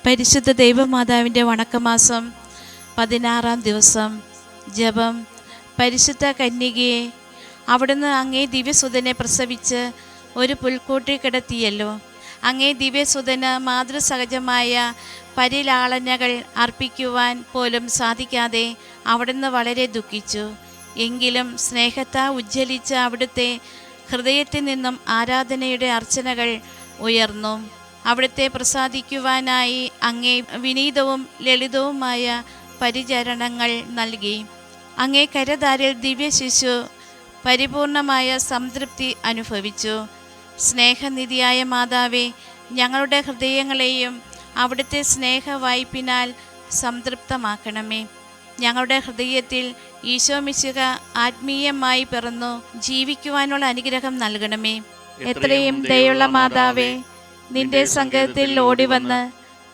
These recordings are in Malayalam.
പരിശുദ്ധ ദൈവമാതാവിൻ്റെ വണക്കമാസം 16-ാം ദിവസം. ജപം. പരിശുദ്ധ കന്യകയെ, അവിടുന്ന് അങ്ങേ ദിവ്യസുതനെ പ്രസവിച്ച് ഒരു പുൽക്കൂട്ടിൽ കിടത്തിയല്ലോ. അങ്ങേ ദിവ്യസുതന് മാതൃസഹജമായ പരിലാളനകൾ അർപ്പിക്കുവാൻ പോലും സാധിക്കാതെ അവിടുന്ന് വളരെ ദുഃഖിച്ചു. എങ്കിലും സ്നേഹത്താൽ ഉജ്ജ്വലിച്ച അവിടുത്തെ ഹൃദയത്തിൽ നിന്നും ആരാധനയുടെ അർച്ചനകൾ ഉയർന്നു. അവിടുത്തെ പ്രസാദിക്കുവാനായി അങ്ങേ വിനീതവും ലളിതവുമായ പരിചരണങ്ങൾ നൽകി. അങ്ങേ കരതാരിൽ ദിവ്യശിശു പരിപൂർണമായ സംതൃപ്തി അനുഭവിച്ചു. സ്നേഹനിധിയായ മാതാവേ, ഞങ്ങളുടെ ഹൃദയങ്ങളെയും അവിടുത്തെ സ്നേഹവായ്പിനാൽ സംതൃപ്തമാക്കണമേ. ഞങ്ങളുടെ ഹൃദയത്തിൽ ഈശോമിശിഹ ആത്മീയമായി പിറന്നു ജീവിക്കുവാനുള്ള അനുഗ്രഹം നൽകണമേ. എത്രയും ദയുള്ള മാതാവേ, നിന്റെ സങ്കേതത്തിൽ ഓടിവന്ന്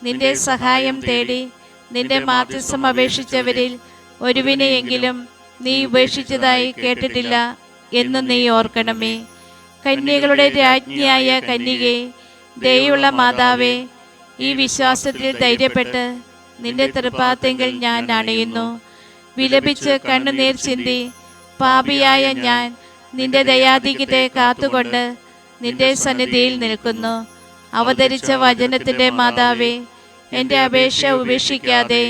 നിന്റെ സഹായം തേടി നിന്റെ മാധ്യസ്ഥം അപേക്ഷിച്ചവരിൽ ഒരുവിനെയെങ്കിലും നീ ഉപേക്ഷിച്ചതായി കേട്ടിട്ടില്ല എന്ന് നീ ഓർക്കണമേ. കന്യകളുടെ രാജ്ഞിയായ കന്യകേ, ദയുള്ള മാതാവേ, ഈ വിശ്വാസത്തിൽ ധൈര്യപ്പെട്ട് നിന്റെ തൃപ്പാദത്തിൽ ഞാൻ അണയുന്നു. വിലപിച്ച് കണ്ണുനീർ ചിന്തി പാപിയായ ഞാൻ നിന്റെ ദയാധിക്യത്തെ കാത്തുകൊണ്ട് നിന്റെ സന്നിധിയിൽ നിൽക്കുന്നു. അവതരിച്ച വചനത്തിൻ്റെ മാതാവേ, എൻ്റെ അപേക്ഷ ഉപേക്ഷിക്കാതെ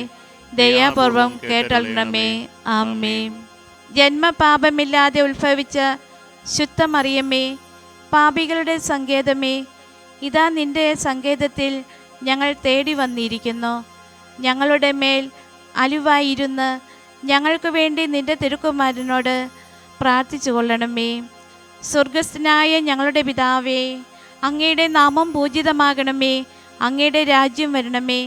ദയാപൂർവം കേട്ടണമേ. ആമേൻ. ജന്മപാപമില്ലാതെ ഉത്ഭവിച്ച ശുദ്ധമറിയമേ, പാപികളുടെ സങ്കേതമേ, ഇതാ നിന്റെ സങ്കേതത്തിൽ ഞങ്ങൾ തേടി വന്നിരിക്കുന്നു. ഞങ്ങളുടെ മേൽ അലിവായിരുന്ന് ഞങ്ങൾക്ക് വേണ്ടി നിന്റെ തിരുക്കുമാരനോട് പ്രാർത്ഥിച്ചു കൊള്ളണമേ. സ്വർഗസ്ഥനായ ഞങ്ങളുടെ പിതാവേ, അങ്ങയുടെ നാമം പൂജിതമാകണമേ. അങ്ങയുടെ രാജ്യം വരണമേ.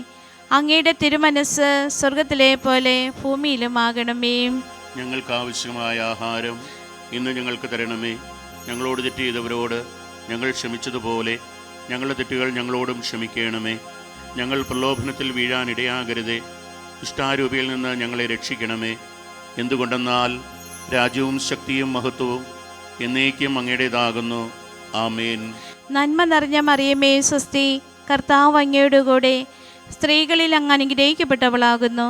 അങ്ങയുടെ തിരുമനസ് സ്വർഗത്തിലെ പോലെ ഭൂമിയിലുമാകണമേ. ഞങ്ങൾക്ക് ആവശ്യമായ ആഹാരം ഇന്ന് ഞങ്ങൾക്ക് തരണമേ. ഞങ്ങളോട് തെറ്റ് ചെയ്തവരോട് ഞങ്ങൾ ക്ഷമിച്ചതുപോലെ ഞങ്ങളുടെ തെറ്റുകൾ ഞങ്ങളോടും ക്ഷമിക്കണമേ. ഞങ്ങൾ പ്രലോഭനത്തിൽ വീഴാനിടയാകരുതേ. ദുഷ്ടാരൂപിയിൽ നിന്ന് ഞങ്ങളെ രക്ഷിക്കണമേ. എന്തുകൊണ്ടെന്നാൽ രാജ്യവും ശക്തിയും മഹത്വവും എന്നേക്കും അങ്ങയുടേതാകുന്നു. ആമേൻ. നന്മ നിറഞ്ഞ മറിയമേ സ്വസ്തി, കർത്താവ് അങ്ങയുടെ കൂടെ സ്ത്രീകളിൽ അങ്ങ് അനുഗ്രഹിക്കപ്പെട്ടവളാകുന്നു.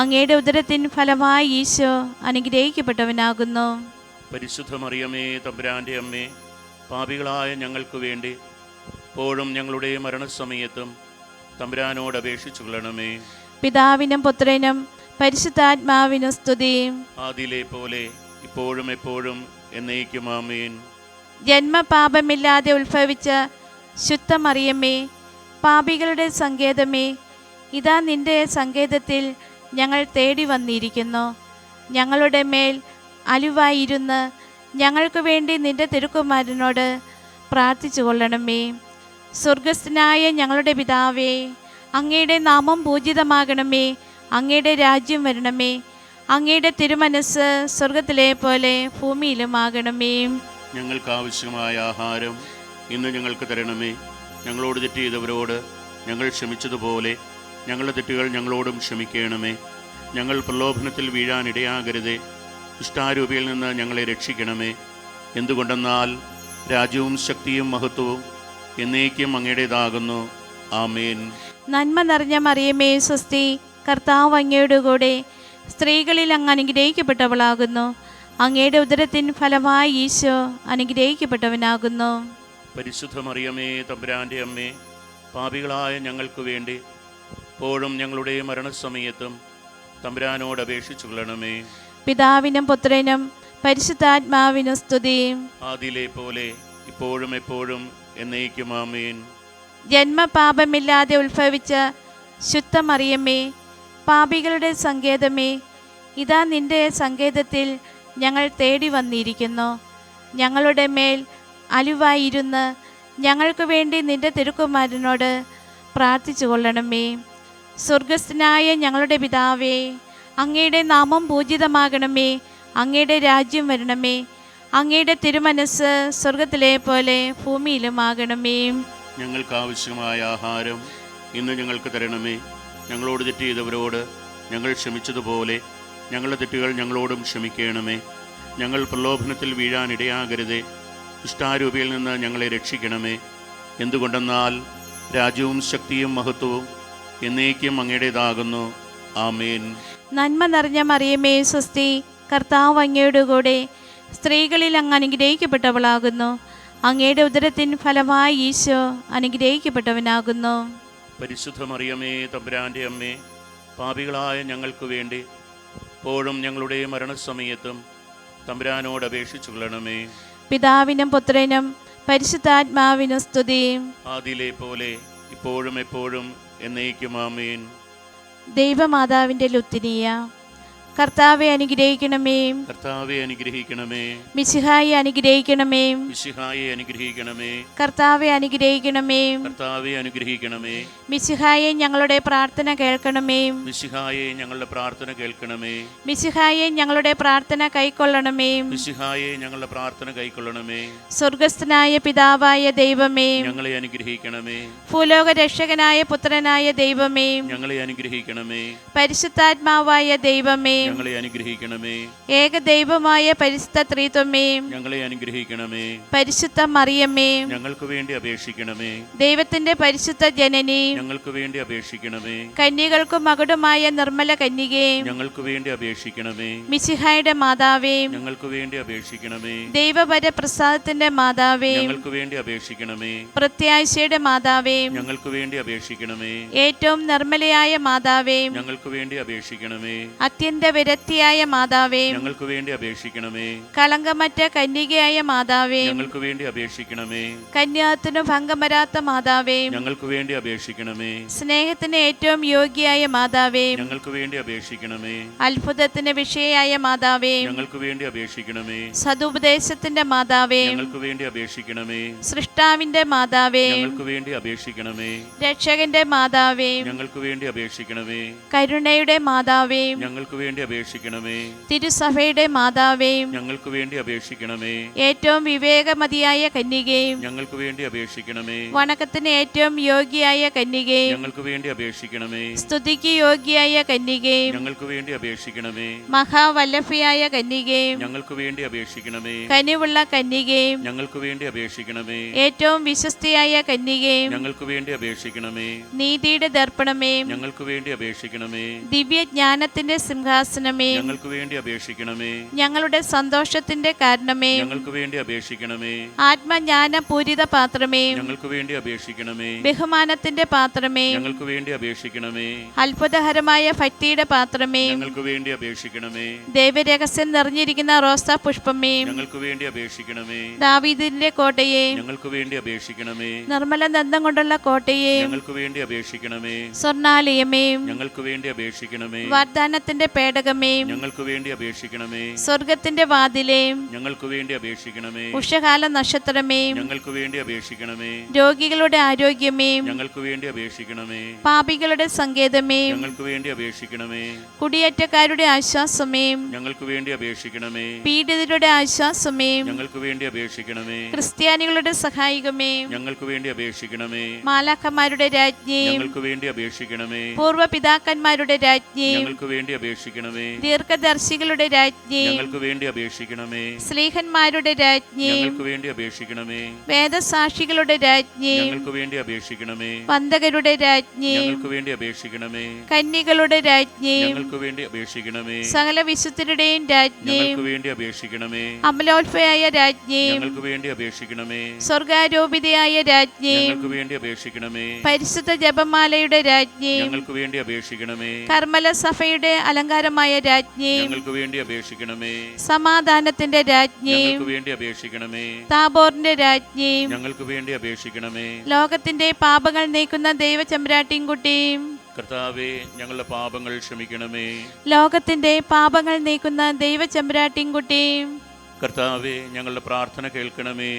അങ്ങയുടെ ഉദരത്തിൻ ഫലമായി ഈശോ അനുഗ്രഹിക്കപ്പെട്ടവനാകുന്നു. പരിശുദ്ധ മറിയമേ, തമ്പുരാൻ്റെ അമ്മേ, പാപികളായ ഞങ്ങൾക്ക് വേണ്ടി എപ്പോഴും ഞങ്ങളുടെ മരണസമയത്തും തമ്പുരാനോട് അപേക്ഷിച്ചു കൊള്ളണമേ. പിതാവിനും പുത്രനും പരിശുദ്ധാത്മാവിനും സ്തുതി. ആദിയിലെ പോലെ ഇപ്പോഴും എപ്പോഴും എന്നേക്കും ആമേൻ. ജന്മപാപമില്ലാതെ ഉത്ഭവിച്ച ശുദ്ധമറിയമേ, പാപികളുടെ സങ്കേതമേ, ഇതാ നിന്റെ സങ്കേതത്തിൽ ഞങ്ങൾ തേടി വന്നിരിക്കുന്നു. ഞങ്ങളുടെ മേൽ അലിവായിരുന്ന് ഞങ്ങൾക്ക് വേണ്ടി നിന്റെ തിരുക്കുമാരനോട് പ്രാർത്ഥിച്ചു കൊള്ളണമേ. സ്വർഗസ്ഥനായ ഞങ്ങളുടെ പിതാവേ, അങ്ങയുടെ നാമം പൂജിതമാകണമേ. അങ്ങയുടെ രാജ്യം വരണമേ. അങ്ങയുടെ തിരുമനസ് സ്വർഗത്തിലെ പോലെ ഭൂമിയിലുമാകണമേ. ഞങ്ങൾക്ക് ആവശ്യമായ ആഹാരം ഇന്ന് ഞങ്ങൾക്ക് തരണമേ. ഞങ്ങളോട് തെറ്റ് ചെയ്തവരോട് ഞങ്ങൾ ക്ഷമിച്ചതുപോലെ ഞങ്ങളുടെ തെറ്റുകൾ ഞങ്ങളോടും ക്ഷമിക്കണമേ. ഞങ്ങൾ പ്രലോഭനത്തിൽ വീഴാനിടയാകരുതേ. ദുഷ്ടാരൂപിയിൽ നിന്ന് ഞങ്ങളെ രക്ഷിക്കണമേ. എന്തുകൊണ്ടെന്നാൽ രാജ്യവും ശക്തിയും മഹത്വവും എന്നേക്കും അങ്ങയുടേതാകുന്നു. ആമേൻ. നന്മ നിറഞ്ഞ മറിയമേ സ്വസ്തി, കർത്താവ് അങ്ങയുടെ കൂടെ സ്ത്രീകളിൽ അങ്ങ് അനുഗ്രഹിക്കപ്പെട്ടവളാകുന്നു. അങ്ങയുടെ ഉദരത്തിൻ ഫലമായി ഈശോ അനുഗ്രഹിക്കപ്പെട്ടവനാകുന്നു. പരിശുദ്ധ മറിയമേ, തമ്പുരാൻ്റെ അമ്മേ, പാപികളായ ഞങ്ങൾക്ക് വേണ്ടി എപ്പോഴും ഞങ്ങളുടെ മരണസമയത്തും തമ്പുരാനോട് അപേക്ഷിച്ചു കൊള്ളണമേ. പിതാവിനും പുത്രനും പരിശുദ്ധാത്മാവിനും സ്തുതി. ആദിയിലെ പോലെ ഇപ്പോഴും എപ്പോഴും എന്നേക്കും ആമേൻ. ജന്മപാപമില്ലാതെ ഉത്ഭവിച്ച ശുദ്ധമറിയമേ, പാപികളുടെ സങ്കേതമേ, ഇതാ നിന്റെ സങ്കേതത്തിൽ ഞങ്ങൾ തേടി വന്നിരിക്കുന്നു. ഞങ്ങളുടെ മേൽ അലിവായിരുന്ന് ഞങ്ങൾക്ക് വേണ്ടി നിന്റെ തിരുക്കുമാരനോട് പ്രാർത്ഥിച്ചു കൊള്ളണമേ. സ്വർഗസ്ഥനായ ഞങ്ങളുടെ പിതാവേ, അങ്ങയുടെ നാമം പൂജിതമാകണമേ. അങ്ങയുടെ രാജ്യം വരണമേ. അങ്ങയുടെ തിരുമനസ് സ്വർഗത്തിലെ പോലെ ഭൂമിയിലുമാകണമേ. ഞങ്ങൾക്ക് ആവശ്യമായ ആഹാരം ഇന്ന് ഞങ്ങൾക്ക് തരണമേ. ഞങ്ങളോട് തെറ്റ് ചെയ്തവരോട് ഞങ്ങൾ ക്ഷമിച്ചതുപോലെ ഞങ്ങളുടെ തെറ്റുകൾ ഞങ്ങളോടും ക്ഷമിക്കണമേ. ഞങ്ങൾ പ്രലോഭനത്തിൽ വീഴാനിടയാകരുതേ. ദുഷ്ടാരൂപിയിൽ നിന്ന് ഞങ്ങളെ രക്ഷിക്കണമേ. എന്തുകൊണ്ടെന്നാൽ രാജ്യവും ശക്തിയും മഹത്വവും എന്നേക്കും അങ്ങയുടേതാകുന്നു. ആമേൻ. നന്മ നിറഞ്ഞ മറിയമേ സ്വസ്തി, കർത്താവ് അങ്ങയുടെ കൂടെ സ്ത്രീകളിൽ അങ്ങ് അനുഗ്രഹിക്കപ്പെട്ടവളാകുന്നു. അങ്ങയുടെ ഉദരത്തിൻ ഫലമായി ഈശോ അനുഗ്രഹിക്കപ്പെട്ടവനാകുന്നു. പരിശുദ്ധ മറിയമേ, തമ്പുരാൻ്റെ അമ്മേ, പാപികളായ ഞങ്ങൾക്ക് വേണ്ടി എപ്പോഴും ഞങ്ങളുടെ മരണസമയത്തും തമ്പുരാനോട് അപേക്ഷിച്ചു കൊള്ളണമേ. പിതാവിനും പുത്രനും പരിശുദ്ധാത്മാവിനും സ്തുതി. ആദിയിലെ പോലെ ഇപ്പോഴും എപ്പോഴും എന്നേക്കും ആമേൻ. ദൈവമാതാവിൻ്റെ ലുത്തിനിയ, കർത്താവെ അനുഗ്രഹിക്കണമേ. കർത്താവെ അനുഗ്രഹിക്കണമേ. മിശിഹായെ അനുഗ്രഹിക്കണമേ. മിശിഹായെ അനുഗ്രഹിക്കണമേ. കർത്താവെ അനുഗ്രഹിക്കണമേ. കർത്താവെ അനുഗ്രഹിക്കണമേ. മിശിഹായെ ഞങ്ങളുടെ പ്രാർത്ഥന കേൾക്കണമേ. മിശിഹായെ ഞങ്ങളുടെ പ്രാർത്ഥന കേൾക്കണമേ. മിശിഹായെ ഞങ്ങളുടെ പ്രാർത്ഥന കൈക്കൊള്ളണമേ. മിശിഹായെ ഞങ്ങളുടെ പ്രാർത്ഥന കൈക്കൊള്ളണമേ. സ്വർഗസ്ഥനായ പിതാവായ ദൈവമേ, ഞങ്ങളെ അനുഗ്രഹിക്കണമേ. ഭൂലോക രക്ഷകനായ പുത്രനായ ദൈവമേ, ഞങ്ങളെ അനുഗ്രഹിക്കണമേ. പരിശുദ്ധാത്മാവായ ദൈവമേ, ഞങ്ങളെ അനുഗ്രഹിക്കണമേ. ഏകദൈവമായ പരിശുദ്ധ ത്രിത്വമേ, ഞങ്ങളെ അനുഗ്രഹിക്കണമേ. പരിശുദ്ധ മറിയമ്മേ, ഞങ്ങൾക്ക് വേണ്ടി അപേക്ഷിക്കണമേ. ദൈവത്തിന്റെ പരിശുദ്ധ ജനനി, ഞങ്ങൾക്ക് വേണ്ടി അപേക്ഷിക്കണമേ. കന്യകൾക്കു മകുടമായ നിർമ്മല കന്യകേ, ഞങ്ങൾക്ക് വേണ്ടി അപേക്ഷിക്കണമേ. മിശിഹായുടെ മാതാവേ, ഞങ്ങൾക്ക് വേണ്ടി അപേക്ഷിക്കണമേ. ദൈവവര പ്രസാദത്തിന്റെ മാതാവേ, ഞങ്ങൾക്ക് വേണ്ടി അപേക്ഷിക്കണമേ. പ്രത്യാശയുടെ മാതാവേ, ഞങ്ങൾക്ക് വേണ്ടി അപേക്ഷിക്കണമേ. ഏറ്റവും നിർമ്മലയായ മാതാവേ, ഞങ്ങൾക്ക് വേണ്ടി അപേക്ഷിക്കണമേ. അത്യന്ത വിരക്തിയായ മാതാവേ, ഞങ്ങൾക്ക് വേണ്ടി അപേക്ഷിക്കണമേ. കളങ്കമറ്റ കന്യകയായ മാതാവേ, ഞങ്ങൾക്ക് വേണ്ടി അപേക്ഷിക്കണമേ. കന്യാത്തിനു ഭംഗം വരാത്ത മാതാവേ, ഞങ്ങൾക്ക് വേണ്ടി അപേക്ഷിക്കണമേ. സ്നേഹത്തിന് ഏറ്റവും യോഗ്യയായ മാതാവേ, ഞങ്ങൾക്ക് വേണ്ടി അപേക്ഷിക്കണമേ. അത്ഭുതത്തിന് വിഷയായ മാതാവേ, ഞങ്ങൾക്ക് വേണ്ടി അപേക്ഷിക്കണമേ. സതുപദേശത്തിന്റെ മാതാവേ, ഞങ്ങൾക്ക് വേണ്ടി അപേക്ഷിക്കണമേ. സൃഷ്ടാവിന്റെ മാതാവേ, ഞങ്ങൾക്ക് വേണ്ടി അപേക്ഷിക്കണമേ. രക്ഷകന്റെ മാതാവേ, ഞങ്ങൾക്ക് വേണ്ടി അപേക്ഷിക്കണമേ. കരുണയുടെ മാതാവേ, ഞങ്ങൾക്ക് വേണ്ടി അപേക്ഷിക്കണമേ. തിരുസഭയുടെ മാതാവേ, ഞങ്ങൾക്ക് വേണ്ടി അപേക്ഷിക്കണമേ. ഏറ്റവും വിവേകമതിയായ കന്യകേ, ഞങ്ങൾക്ക് വേണ്ടി അപേക്ഷിക്കണമേ. വണക്കത്തിന് ഏറ്റവും യോഗ്യയായ കന്യകേ, ഞങ്ങൾക്ക് വേണ്ടി അപേക്ഷിക്കണമേ. സ്തുതിക്ക് യോഗ്യയായ കന്യകേ, ഞങ്ങൾക്ക് വേണ്ടി അപേക്ഷിക്കണമേ. മഹാവല്ലഭയായ കന്യകേ, ഞങ്ങൾക്ക് വേണ്ടി അപേക്ഷിക്കണമേ. കനിവുള്ള കന്യകേ, ഞങ്ങൾക്ക് വേണ്ടി അപേക്ഷിക്കണമേ. ഏറ്റവും വിശ്വസ്തയായ കന്യകേ, ഞങ്ങൾക്ക് വേണ്ടി അപേക്ഷിക്കണമേ. നീതിയുടെ ദർപ്പണമേ, ഞങ്ങൾക്ക് വേണ്ടി അപേക്ഷിക്കണമേ. ദിവ്യജ്ഞാനത്തിന്റെ സിംഹാസനമേ, ഞങ്ങൾക്ക് വേണ്ടി അപേക്ഷിക്കണമേ. ഞങ്ങളുടെ സന്തോഷത്തിന്റെ കാരണമേ, ഞങ്ങൾക്ക് വേണ്ടി അപേക്ഷിക്കണമേ. ആത്മജ്ഞാന പൂരിത പാത്രമേ, ഞങ്ങൾക്ക് വേണ്ടി അപേക്ഷിക്കണമേ. ബഹുമാനത്തിന്റെ പാത്രമേ, ഞങ്ങൾക്ക് വേണ്ടി അപേക്ഷിക്കണമേ. അത്ഭുതകരമായ ഭക്തിയുടെ പാത്രമേ, ഞങ്ങൾക്ക് വേണ്ടി അപേക്ഷിക്കണമേ. ദൈവരഹസ്യം നിറഞ്ഞിരിക്കുന്ന റോസാ പുഷ്പമേ, ഞങ്ങൾക്ക് വേണ്ടി അപേക്ഷിക്കണമേ. ദാവീദിന്റെ കോട്ടയെ, ഞങ്ങൾക്ക് വേണ്ടി അപേക്ഷിക്കണമേ. നിർമ്മല ദന്തം കൊണ്ടുള്ള കോട്ടയെ, ഞങ്ങൾക്ക് വേണ്ടി അപേക്ഷിക്കണമേ. സ്വർണാലയമേ, ഞങ്ങൾക്ക് വേണ്ടി അപേക്ഷിക്കണമേ. വാഗ്ദാനത്തിന്റെ പേടകമേ, ഞങ്ങൾക്ക് വേണ്ടി അപേക്ഷിക്കണമേ. സ്വർഗത്തിന്റെ വാതിലേ, ഞങ്ങൾക്ക് വേണ്ടി അപേക്ഷിക്കണമേ. ഉഷകാല നക്ഷത്രമേ, ഞങ്ങൾക്ക് വേണ്ടി അപേക്ഷിക്കണമേ. രോഗികളുടെ ആരോഗ്യമേ, ഞങ്ങൾക്ക് വേണ്ടി അപേക്ഷിക്കണമേ. പാപികളുടെ സങ്കേതമേ, ഞങ്ങൾക്ക് വേണ്ടി അപേക്ഷിക്കണമേ. കുടിയേറ്റക്കാരുടെ ആശ്വാസമേ, ഞങ്ങൾക്ക് വേണ്ടി അപേക്ഷിക്കണമേ. പീഡിതരുടെ ആശ്വാസമേ, ഞങ്ങൾക്ക് വേണ്ടി അപേക്ഷിക്കണമേ. ക്രിസ്ത്യാനികളുടെ സഹായികമേ, ഞങ്ങൾക്ക് വേണ്ടി അപേക്ഷിക്കണമേ. മാലാഖമാരുടെ രാജ്ഞി, ഞങ്ങൾക്ക് വേണ്ടി അപേക്ഷിക്കണമേ. പൂർവ്വ പിതാക്കന്മാരുടെ രാജ്ഞി, ഞങ്ങൾക്ക് വേണ്ടി അപേക്ഷിക്കണമേ. ദീർഘദർശികളുടെ രാജ്ഞി, ഞങ്ങൾക്ക് വേണ്ടി അപേക്ഷിക്കണമേ. സ്ലീഹന്മാരുടെ രാജ്ഞി, ഞങ്ങൾക്ക് വേണ്ടി അപേക്ഷിക്കണമേ. വേദസാക്ഷികളുടെ രാജ്ഞി, ഞങ്ങൾക്ക് വേണ്ടി അപേക്ഷിക്കണമേ. വന്ദകരുടെ രാജ്ഞി, ഞങ്ങൾക്ക് വേണ്ടി അപേക്ഷിക്കണമേ. കന്യകളുടെ രാജ്ഞി, ഞങ്ങൾക്ക് വേണ്ടി അപേക്ഷിക്കണമേ. സകല വിശുദ്ധരുടെയും രാജ്ഞി, ഞങ്ങൾക്ക് വേണ്ടി അപേക്ഷിക്കണമേ. അമലോത്ഭയായ രാജ്ഞി, ഞങ്ങൾക്ക് വേണ്ടി അപേക്ഷിക്കണമേ. സ്വർഗാരോപിതയായ രാജ്ഞി, ഞങ്ങൾക്ക് വേണ്ടി അപേക്ഷിക്കണമേ. പരിശുദ്ധ ജപമാലയുടെ രാജ്ഞി, ഞങ്ങൾക്ക് വേണ്ടി അപേക്ഷിക്കണമേ. കർമ്മല സഭയുടെ അലങ്കാരമായ രാജ്ഞി, ഞങ്ങൾക്ക് വേണ്ടി അപേക്ഷിക്കണമേ. സമാധാനത്തിന്റെ രാജ്ഞി, ഞങ്ങൾക്ക് വേണ്ടി അപേക്ഷിക്കണമേ. താബോറിന്റെ രാജ്ഞി, ഞങ്ങൾക്ക് വേണ്ടി അപേക്ഷിക്കണമേ. ലോകത്തിന്റെ പാപങ്ങൾ നീക്കുന്ന ദൈവചമ്പ്രാട്ടിൻകുട്ടിയും, കർത്താവേ, ഞങ്ങളുടെ പാപങ്ങൾ ക്ഷമിക്കണമേ. ലോകത്തിന്റെ പാപങ്ങൾ നീക്കുന്ന ദൈവചമ്പ്രാട്ടിൻകുട്ടിയും, കർത്താവേ, ഞങ്ങളുടെ പ്രാർത്ഥന കേൾക്കണമേ.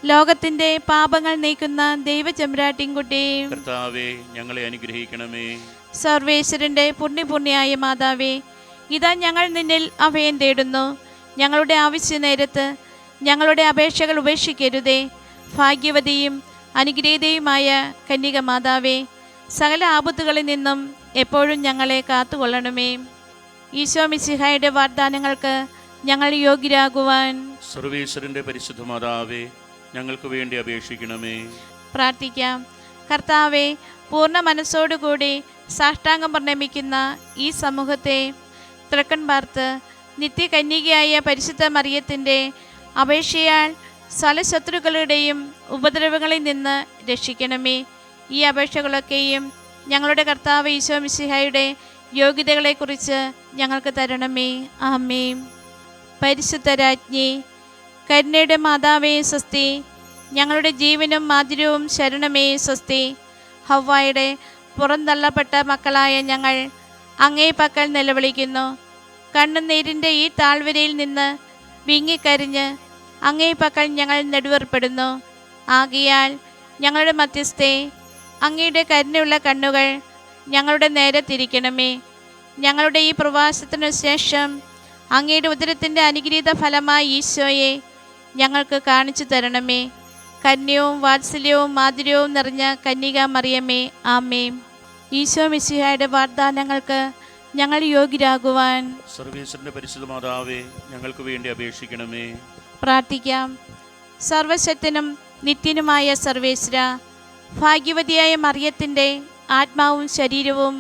ലോകത്തിന്റെ പാപങ്ങൾ നീക്കുന്ന ദൈവചമ്പ്രാട്ടിൻകുട്ടിയും, കർത്താവേ, ഞങ്ങളെ അനുഗ്രഹിക്കണമേ. സർവേശ്വരന്റെ പുണ്യപുണ്യായ മാതാവേ, ഇതാ ഞങ്ങൾ നിന്നിൽ അഭയം തേടുന്നു. ഞങ്ങളുടെ ആവശ്യ നേരത്ത് ഞങ്ങളുടെ അപേക്ഷകൾ ഉപേക്ഷിക്കരുതേ. ഭാഗ്യവതിയും അനുഗ്രഹീതയുമായ കന്യക മാതാവേ, സകല ആപത്തുകളിൽ നിന്നും എപ്പോഴും ഞങ്ങളെ കാത്തുകൊള്ളണമേ. ഈശോ മിശിഹായുടെ വാഗ്ദാനങ്ങൾക്ക് ഞങ്ങൾ യോഗ്യരാകുവാൻ സർവേശ്വരന്റെ പരിശുദ്ധ മാതാവേ, ഞങ്ങൾക്ക് വേണ്ടി അപേക്ഷിക്കണമേ. പ്രാർത്ഥിക്കാം. കർത്താവെ, പൂർണ്ണ മനസ്സോടുകൂടി സാഷ്ടാംഗം പ്രണമിക്കുന്ന ഈ സമൂഹത്തെ തൃക്കൺ പാർത്ത് നിത്യകന്യകയായ പരിശുദ്ധ മറിയത്തിൻ്റെ അപേക്ഷയാൽ സകല ശത്രുക്കളുടെയും ഉപദ്രവങ്ങളിൽ നിന്ന് രക്ഷിക്കണമേ. ഈ അപേക്ഷകളൊക്കെയും ഞങ്ങളുടെ കർത്താവ് ഈശോ മിശിഹായുടെ യോഗ്യതകളെക്കുറിച്ച് ഞങ്ങൾക്ക് തരണമേ. ആമേൻ. പരിശുദ്ധ രാജ്ഞി, കരുണയുടെ മാതാവേ സ്വസ്തി. ഞങ്ങളുടെ ജീവനും മാധുര്യവും ശരണമേ സ്വസ്തി. ഹവ്വായുടെ പുറന്തള്ളപ്പെട്ട മക്കളായ ഞങ്ങൾ അങ്ങേ പക്കൽ നിലവിളിക്കുന്നു. കണ്ണുനീരിൻ്റെ ഈ താഴ്വരയിൽ നിന്ന് വിങ്ങിക്കരിഞ്ഞ് അങ്ങേ പക്കൽ ഞങ്ങൾ നെടുവേർപ്പെടുന്നു. ആകയാൽ ഞങ്ങളുടെ മധ്യസ്ഥേ, അങ്ങയുടെ കരുണയുള്ള കണ്ണുകൾ ഞങ്ങളുടെ നേരെ തിരിക്കണമേ. ഞങ്ങളുടെ ഈ പ്രവാസത്തിനു ശേഷം അങ്ങയുടെ ഉദരത്തിൻ്റെ അനുഗ്രഹീത ഫലമായി ഈശോയെ ഞങ്ങൾക്ക് കാണിച്ചു തരണമേ. കന്യവും വാത്സല്യവും മാധുര്യവും നിറഞ്ഞ കന്യക മറിയമേ, ആമേൻ. ഈശോ മിശിഹായുടെ വാഗ്ദാനങ്ങൾക്ക് ഞങ്ങൾ യോഗ്യരാകുവാൻ സർവേശ്വരന്റെ പരിശുദ്ധ മാതാവേ, ഞങ്ങൾക്ക് വേണ്ടി അപേക്ഷിക്കണമേ. പ്രാർത്ഥിക്കാം. സർവശക്തനും നിത്യനുമായ സർവേശ്വര, ഭാഗ്യവതിയായ മറിയത്തിൻ്റെ ആത്മാവും ശരീരവും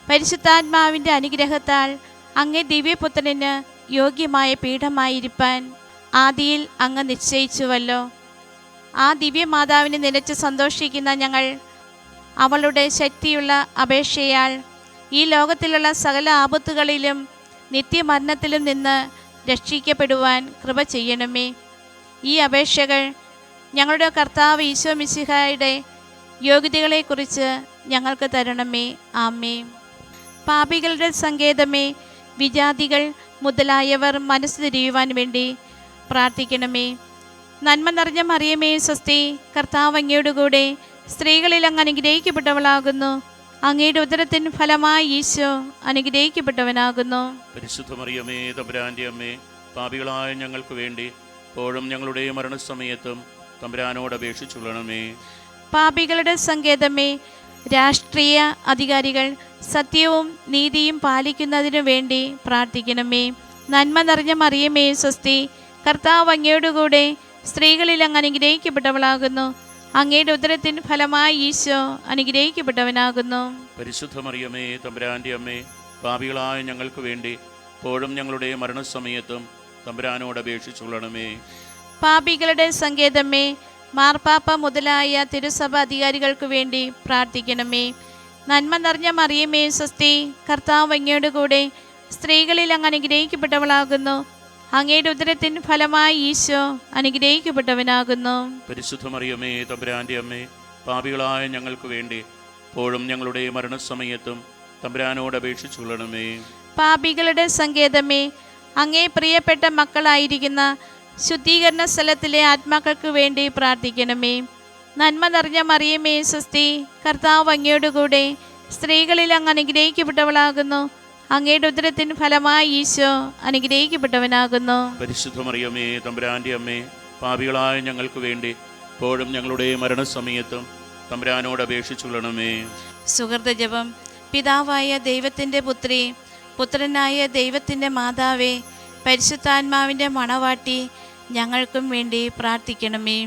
പരിശുദ്ധാത്മാവിൻ്റെ അനുഗ്രഹത്താൽ അങ്ങേ ദിവ്യപുത്രന് യോഗ്യമായ പീഠമായിരിക്കാൻ ആദിയിൽ അങ്ങ് നിശ്ചയിച്ചുവല്ലോ. ആ ദിവ്യമാതാവിനെ നിലച്ച് സന്തോഷിക്കുന്ന ഞങ്ങൾ അവളുടെ ശക്തിയുള്ള അപേക്ഷയാൽ ഈ ലോകത്തിലുള്ള സകല ആപത്തുകളിലും നിത്യമരണത്തിലും നിന്ന് രക്ഷിക്കപ്പെടുവാൻ കൃപ ചെയ്യണമേ. ഈ അപേക്ഷകൾ ഞങ്ങളുടെ കർത്താവ് ഈശോ മിശിഹായുടെ യോഗ്യതകളെക്കുറിച്ച് ഞങ്ങൾക്ക് തരണമേ. ആമേൻ. പാപികളുടെ സങ്കേതമേ, വിജാതികൾ മുതലായവർ മനസ്സ് തിരിയുവാൻ വേണ്ടി പ്രാർത്ഥിക്കണമേ. നന്മ നിറഞ്ഞ മറിയമേ സ്വസ്തി. കർത്താവ് അങ്ങയോട് കൂടെ സ്ത്രീകളിൽ അങ്ങ് അനുഗ്രഹിക്കപ്പെട്ടവളാകുന്നു. അങ്ങയുടെ ഉദരത്തിൻ ഫലമായി ഈശോ അനുഗ്രഹിക്കപ്പെട്ടവനാകുന്നു. പരിശുദ്ധ മറിയമേ, തമ്പുരാന്റെ അമ്മേ, പാപികളായ ഞങ്ങൾക്ക് വേണ്ടി ഇപ്പോഴും ഞങ്ങളുടെ മരണസമയത്തും തമ്പുരാനോട് അപേക്ഷിച്ചുകൊള്ളണമേ. പാപികളുടെ സങ്കേതമേ, രാഷ്ട്രീയ അധികാരികൾ സത്യവും നീതിയും പാലിക്കുന്നതിനു വേണ്ടി പ്രാർത്ഥിക്കണമേ. നന്മ നിറഞ്ഞ മറിയമേ സ്വസ്തി. കർത്താവ് അങ്ങയോടുകൂടെ സ്ത്രീകളിൽ അങ്ങ് അനുഗ്രഹിക്കപ്പെട്ടവളാകുന്നു. അങ്ങയുടെ ഉദരത്തിൻ ഫലമായി ഈശോ അനുഗ്രഹിക്കപ്പെട്ടവനാകുന്നു. പരിശുദ്ധ മറിയമേ, തമ്പുരാന്റെ അമ്മേ, പാപികളായ ഞങ്ങൾക്ക് വേണ്ടി ഇപ്പോഴും ഞങ്ങളുടെ മരണസമയത്തും തമ്പുരാനോട് അപേക്ഷിച്ചുകൊള്ളണമേ. പാപികളുടെ സങ്കേതമേ, മാർപ്പാപ്പ മുതലായ തിരുസഭ അധികാരികൾക്ക് വേണ്ടി പ്രാർത്ഥിക്കണമേ. നന്മ നിറഞ്ഞ മറിയമേ സ്വസ്തി. കർത്താവ് അങ്ങയോടുകൂടെ സ്ത്രീകളിൽ അങ്ങ് അനുഗ്രഹിക്കപ്പെട്ടവളാകുന്നു. അങ്ങയുടെ ഉദരത്തിൻ ഫലമായി ഈശോ അനുഗ്രഹിക്കപ്പെട്ടവനാകുന്നു. പരിശുദ്ധ മറിയമേ, തമ്പുരാന്റെ അമ്മേ, പാപികളായ ഞങ്ങൾക്ക് വേണ്ടി ഇപ്പോഴും ഞങ്ങളുടെ മരണസമയത്തും തമ്പുരാനോട് അപേക്ഷിച്ചുകൊള്ളണമേ. പാപികളുടെ സങ്കേതമേ, അങ്ങേ പ്രിയപ്പെട്ട മക്കളായിരിക്കുന്ന ശുദ്ധീകരണ സ്ഥലത്തിലെ ആത്മാക്കൾക്ക് വേണ്ടി പ്രാർത്ഥിക്കണമേ. നന്മ നിറഞ്ഞ മറിയമേ സ്വസ്തി. കർത്താവ് അങ്ങയോടുകൂടെ സ്ത്രീകളിൽ അങ്ങ് അനുഗ്രഹിക്കപ്പെട്ടവളാകുന്നു. അങ്ങയുടെ ഉദരത്തിൻ ഫലമായി ഈശോ അനുഗ്രഹിക്കപ്പെട്ടവനാകുന്നു. പരിശുദ്ധ മറിയമേ, തമ്പുരാന്റെ അമ്മേ, പാപികളായ ഞങ്ങൾക്ക് വേണ്ടി ഇപ്പോഴും ഞങ്ങളുടെ മരണസമയത്തും തമ്പുരാനോട് അപേക്ഷിച്ചുകൊള്ളണമേ. സുഹൃത ജപം. പിതാവായ ദൈവത്തിൻ്റെ പുത്രി, പുത്രനായ ദൈവത്തിൻ്റെ മാതാവേ, പരിശുദ്ധാത്മാവിൻ്റെ മണവാട്ടി, ഞങ്ങൾക്കും വേണ്ടി പ്രാർത്ഥിക്കണമേ.